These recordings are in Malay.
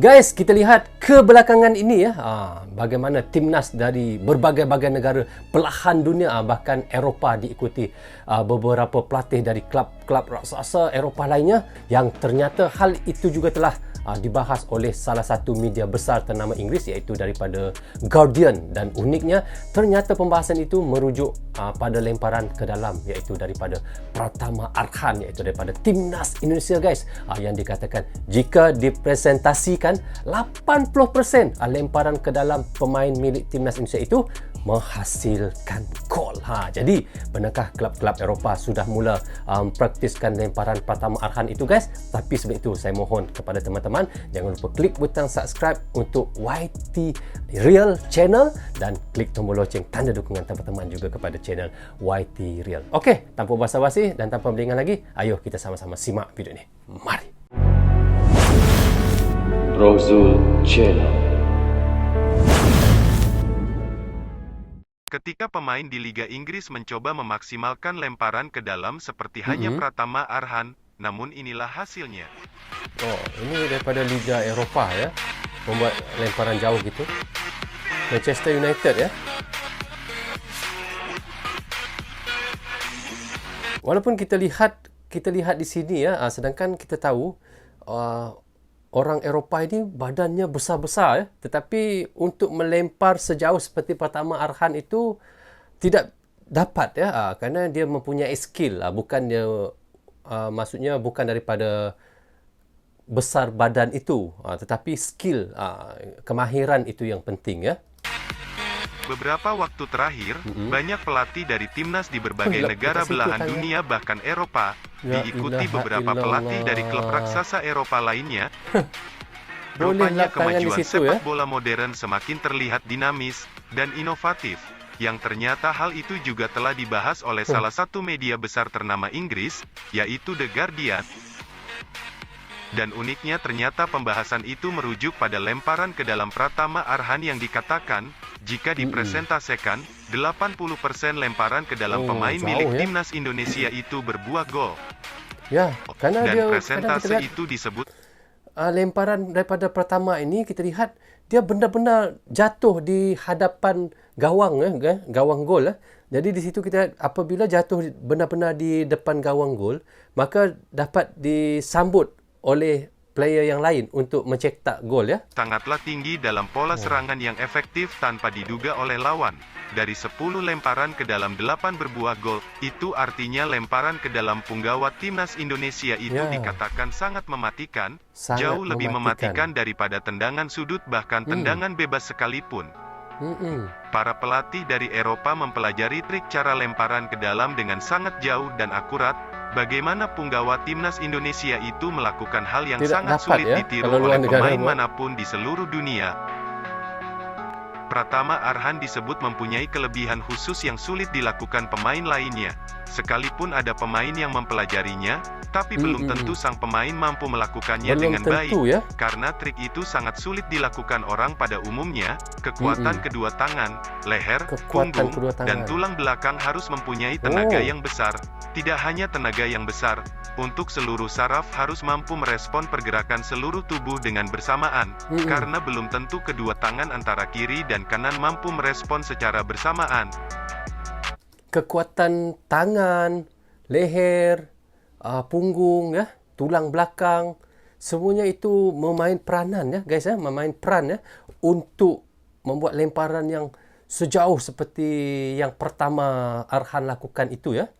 Guys, kita lihat kebelakangan ini ya, bagaimana timnas dari berbagai-bagai negara belahan dunia, bahkan Eropah diikuti beberapa pelatih dari klub-klub raksasa Eropah lainnya, yang ternyata hal itu juga telah dibahas oleh salah satu media besar ternama Inggeris, iaitu daripada Guardian. Dan uniknya, ternyata pembahasan itu merujuk pada lemparan ke dalam, iaitu daripada Pratama Arhan, iaitu daripada timnas Indonesia guys, yang dikatakan jika dipresentasikan 80% lemparan ke dalam pemain milik timnas Indonesia itu menghasilkan gol. Jadi benarkah klub-klub Eropah sudah mula praktiskan lemparan Pratama Arhan itu guys? Tapi sebelum itu saya mohon kepada teman-teman, jangan lupa klik butang subscribe untuk YT Real Channel dan klik tombol loceng tanda dukungan teman-teman juga kepada channel YT Real. Okey, tanpa basa-basi dan tanpa berlengah lagi, ayo kita sama-sama simak video ini. Mari. Rozul Channel. Ketika pemain di Liga Inggris mencoba memaksimalkan lemparan ke dalam seperti hanya Pratama Arhan, namun inilah hasilnya. Oh, ini daripada Liga Eropah ya, membuat lemparan jauh gitu. Manchester United ya. Walaupun kita lihat di sini ya, sedangkan kita tahu orang Eropah ini badannya besar-besar ya, tetapi untuk melempar sejauh seperti Pratama Arhan itu tidak dapat ya, kerana dia mempunyai skill, bukan dia maksudnya bukan daripada besar badan itu, tetapi skill, kemahiran itu yang penting ya. Beberapa waktu terakhir, banyak pelatih dari timnas di berbagai negara belahan dunia bahkan Eropah, diikuti beberapa pelatih dari klub raksasa Eropah lainnya. Rupanya kemajuan sepak bola modern semakin terlihat dinamis dan inovatif, yang ternyata hal itu juga telah dibahas oleh salah satu media besar ternama Inggris, yaitu The Guardian. Dan uniknya ternyata pembahasan itu merujuk pada lemparan ke dalam Pratama Arhan yang dikatakan, jika dipresentasikan, 80% lemparan ke dalam pemain milik timnas Indonesia itu berbuah gol. Ya, karena dan dia presentase itu disebut lemparan daripada Pratama ini, kita lihat dia benar-benar jatuh di hadapan gawang gawang gol. Jadi di situ kita, apabila jatuh benar-benar di depan gawang gol, maka dapat disambut oleh player yang lain untuk mencetak gol ya. Sangatlah tinggi dalam pola serangan yang efektif tanpa diduga oleh lawan. Dari 10 lemparan ke dalam 8 berbuah gol, itu artinya lemparan ke dalam punggawa timnas Indonesia itu dikatakan sangat mematikan, jauh lebih mematikan daripada tendangan sudut bahkan tendangan bebas sekalipun. Para pelatih dari Eropa mempelajari trik cara lemparan ke dalam dengan sangat jauh dan akurat. Bagaimana punggawa timnas Indonesia itu melakukan hal yang sangat sulit ditiru oleh pemain manapun di seluruh dunia. Pratama Arhan disebut mempunyai kelebihan khusus yang sulit dilakukan pemain lainnya. Sekalipun ada pemain yang mempelajarinya, tapi belum tentu sang pemain mampu melakukannya dengan baik. Karena trik itu sangat sulit dilakukan orang pada umumnya. Kekuatan kedua tangan, leher, punggung, dan tulang belakang harus mempunyai tenaga yang besar. Tidak hanya tenaga yang besar, untuk seluruh saraf harus mampu merespon pergerakan seluruh tubuh dengan bersamaan, karena belum tentu kedua tangan antara kiri dan kanan mampu merespon secara bersamaan. Kekuatan tangan, leher, punggung ya, tulang belakang, semuanya itu memain peranan ya guys ya, memain peran ya untuk membuat lemparan yang sejauh seperti yang Pratama Arhan lakukan itu ya.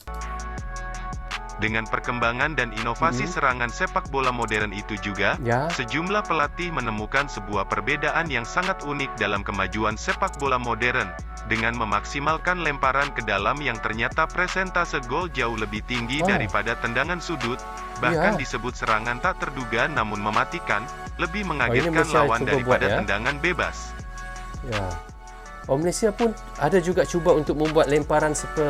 Dengan perkembangan dan inovasi serangan sepak bola modern itu juga, sejumlah pelatih menemukan sebuah perbedaan yang sangat unik dalam kemajuan sepak bola modern, dengan memaksimalkan lemparan ke dalam yang ternyata presentase gol jauh lebih tinggi daripada tendangan sudut, bahkan disebut serangan tak terduga namun mematikan, lebih mengagetkan lawan daripada tendangan bebas. Malaysia pun ada juga cuba untuk membuat lemparan seperti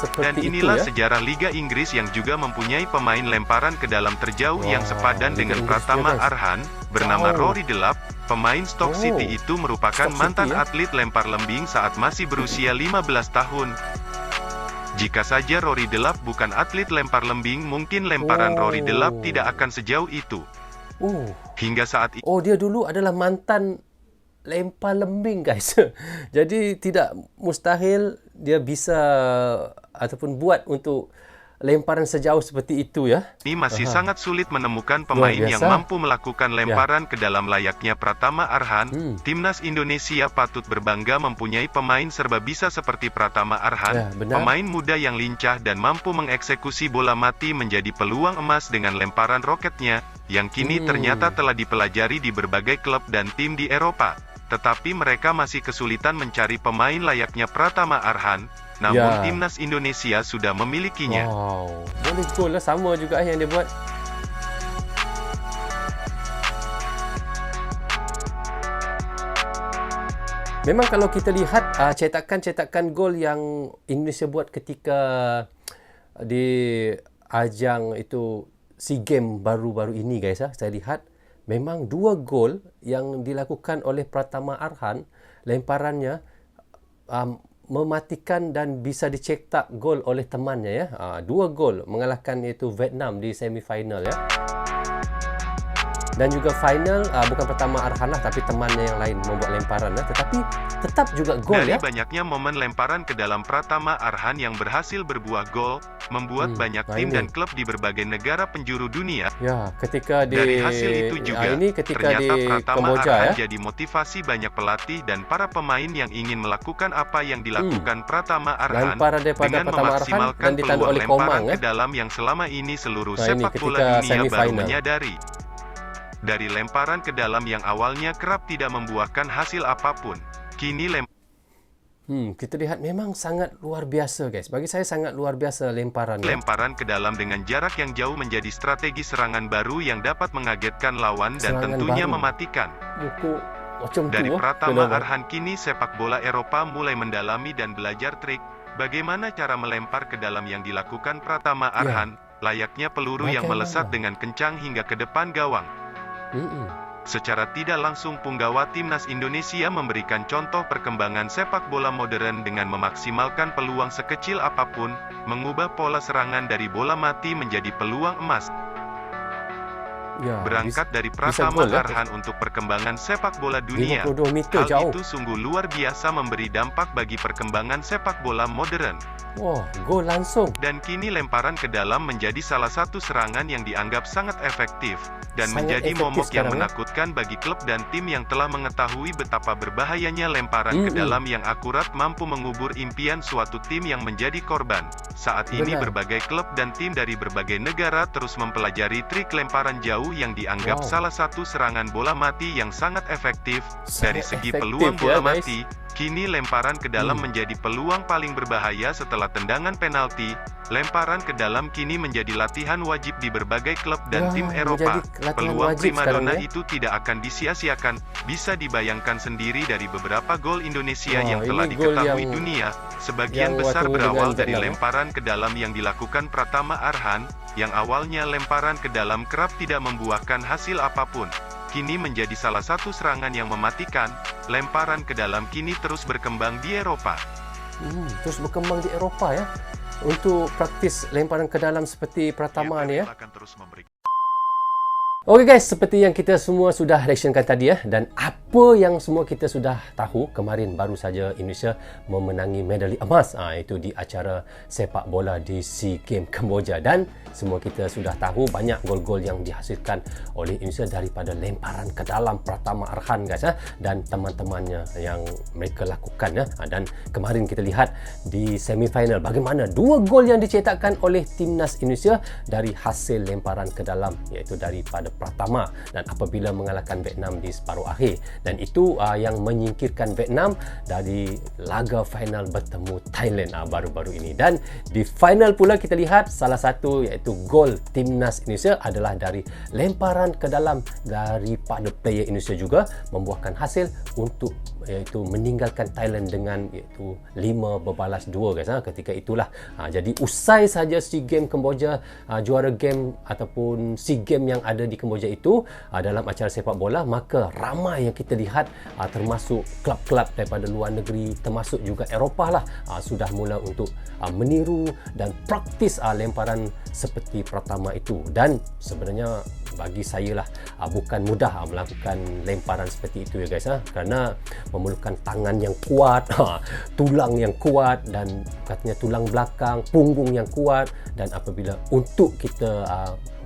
itu. Dan inilah sejarah Liga Inggris yang juga mempunyai pemain lemparan ke dalam terjauh yang sepadan dengan Pratama Arhan, bernama Rory Delap. Pemain Stoke City itu merupakan mantan atlet lempar lembing saat masih berusia 15 tahun. Jika saja Rory Delap bukan atlet lempar lembing, mungkin lemparan Rory Delap tidak akan sejauh itu. Oh. Hingga saat ini, Oh, dia dulu adalah mantan lempar lembing, guys. Jadi tidak mustahil dia bisa ataupun buat untuk lemparan sejauh seperti itu ya. masih sangat sulit menemukan pemain yang biasa. mampu melakukan lemparan ke dalam layaknya Pratama Arhan. Timnas Indonesia patut berbangga mempunyai pemain serba bisa seperti Pratama Arhan. Ya, benar. Pemain muda yang lincah dan mampu mengeksekusi bola mati menjadi peluang emas dengan lemparan roketnya, yang kini ternyata telah dipelajari di berbagai klub dan tim di Eropa. Tetapi mereka masih kesulitan mencari pemain layaknya Pratama Arhan, namun Ya. Timnas Indonesia sudah memilikinya. Wow. Boleh gol lah, sama juga yang dia buat. Memang kalau kita lihat cetakan-cetakan gol yang Indonesia buat ketika di ajang itu SEA Games baru-baru ini, guys, saya lihat memang 2 gol yang dilakukan oleh Pratama Arhan, lemparannya mematikan dan bisa dicetak gol oleh temannya ya. 2 gol mengalahkan iaitu Vietnam di semifinal ya. Dan juga final bukan Pratama Arhan lah, tapi temannya yang lain membuat lemparan ya. Tetapi tetap juga gol Dari ya. banyaknya momen lemparan ke dalam Pratama Arhan yang berhasil berbuah gol, membuat banyak tim ini. dan klub di berbagai negara penjuru dunia. Ya, ketika di Dari hasil itu juga, ini ketika di ternyata Pratama Kamboja Arhan ya. jadi motivasi banyak pelatih dan para pemain yang ingin melakukan apa yang dilakukan Pratama Arhan, Lemparan daripada dengan Pratama Arhan memaksimalkan dan ditandu peluang oleh lemparan Komang ke ya. dalam yang selama ini seluruh Nah, ini sepak ketika bola dunia baru semifinal. menyadari. Dari lemparan ke dalam yang awalnya kerap tidak membuahkan hasil apapun, kini Kita lihat memang sangat luar biasa, guys. Bagi saya sangat luar biasa lemparan. Ya. lemparan ke dalam dengan jarak yang jauh menjadi strategi serangan baru yang dapat mengagetkan lawan dan Serangan tentunya baru. mematikan. Buku macam Dari tu. Pratama Arhan kini sepak bola Eropa mulai mendalami dan belajar trik bagaimana cara melempar ke dalam yang dilakukan Pratama Ya. Arhan, layaknya peluru yang Bagaimana? melesat dengan kencang hingga ke depan gawang. Secara tidak langsung punggawa Timnas Indonesia memberikan contoh perkembangan sepak bola modern dengan memaksimalkan peluang sekecil apapun, mengubah pola serangan dari bola mati menjadi peluang emas. Ya, Berangkat dari bisa Pratama gol ya. Arhan untuk perkembangan sepak bola dunia. 52 meter Hal jauh. itu sungguh luar biasa memberi dampak bagi perkembangan sepak bola modern. Wah, gol langsung. Dan kini lemparan ke dalam menjadi salah satu serangan yang dianggap sangat efektif, dan Sangat menjadi efektif momok yang sekarang, ya. menakutkan bagi klub dan tim yang telah mengetahui betapa berbahayanya lemparan ke dalam yang akurat mampu mengubur impian suatu tim yang menjadi korban. Saat ini Benar. berbagai klub dan tim dari berbagai negara terus mempelajari trik lemparan jauh yang dianggap Wow. salah satu serangan bola mati yang sangat efektif. Dari Sangat segi efektif peluang ya, bola guys. mati, kini lemparan ke dalam menjadi peluang paling berbahaya setelah tendangan penalti. Lemparan ke dalam kini menjadi latihan wajib di berbagai klub dan Ya, tim Eropa. menjadi latihan Peluang wajib primadona sekarang, ya. itu tidak akan disia-siakan. Bisa dibayangkan sendiri dari beberapa gol Indonesia Wah, yang telah ini gol diketahui yang- dunia. Sebagian yang besar waktu berawal dengan dari Vietnam, ya. lemparan ke dalam yang dilakukan Pratama Arhan, yang awalnya lemparan ke dalam kerap tidak membuahkan hasil apapun. Kini menjadi salah satu serangan yang mematikan. Lemparan ke dalam kini terus berkembang di Eropa. Terus berkembang di Eropa ya. Untuk praktis lemparan ke dalam seperti Pratama ni ya. Akan terus memberi. Okey guys, seperti yang kita semua sudah reactionkan tadi ya, dan apa yang semua kita sudah tahu, kemarin baru saja Indonesia memenangi medali emas itu di acara sepak bola di SEA Games Kamboja, dan semua kita sudah tahu banyak gol-gol yang dihasilkan oleh Indonesia daripada lemparan ke dalam Pratama Arhan guys dan teman-temannya yang mereka lakukan dan kemarin kita lihat di semifinal bagaimana 2 gol yang dicetakkan oleh timnas Indonesia dari hasil lemparan ke dalam, iaitu daripada Pratama, dan apabila mengalahkan Vietnam di separuh akhir, dan itu yang menyingkirkan Vietnam dari laga final bertemu Thailand baru-baru ini. Dan di final pula kita lihat salah satu iaitu gol timnas Indonesia adalah dari lemparan ke dalam daripada player Indonesia juga, membuahkan hasil untuk iaitu meninggalkan Thailand dengan iaitu 5-2 guys ketika itulah. Jadi usai saja SEA Games Kamboja, juara game ataupun SEA Games yang ada di Kamboja itu dalam acara sepak bola, maka ramai yang kita lihat termasuk klub-klub daripada luar negeri, termasuk juga Eropah lah, sudah mula untuk meniru dan praktis lemparan seperti Pratama itu. Dan sebenarnya bagi saya lah bukan mudah melakukan lemparan seperti itu ya guys, kerana memerlukan tangan yang kuat, tulang yang kuat, dan katanya tulang belakang, punggung yang kuat, dan apabila untuk kita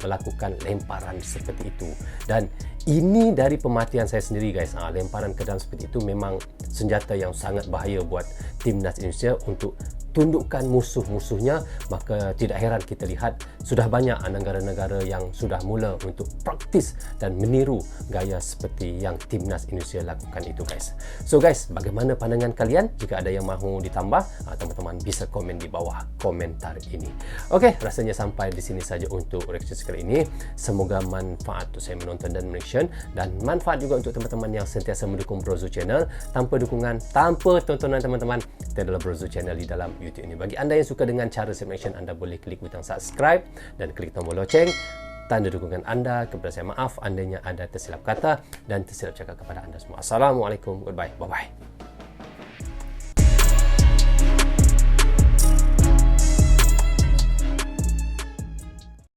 melakukan lemparan seperti itu. Dan ini dari pemerhatian saya sendiri guys, lemparan ke dalam seperti itu memang senjata yang sangat bahaya buat timnas Indonesia untuk tundukkan musuh-musuhnya. Maka tidak heran kita lihat sudah banyak negara-negara yang sudah mula untuk praktis dan meniru gaya seperti yang timnas Indonesia lakukan itu guys. So guys, bagaimana pandangan kalian? Jika ada yang mahu ditambah, teman-teman bisa komen di bawah komentar ini. Okey, rasanya sampai di sini saja untuk reaksi kali ini. Semoga manfaat untuk saya menonton dan reaction, dan manfaat juga untuk teman-teman yang sentiasa mendukung Brozo Channel. Tanpa dukungan, tanpa tontonan teman-teman, tiada Brozo Channel di dalam YouTube ini. Bagi anda yang suka dengan cara saya reaction, anda boleh klik butang subscribe dan klik tombol loceng. Tanda dukungan anda kepada saya. Maaf andainya ada tersilap kata dan tersilap cakap kepada anda semua. Assalamualaikum. Goodbye. Bye-bye.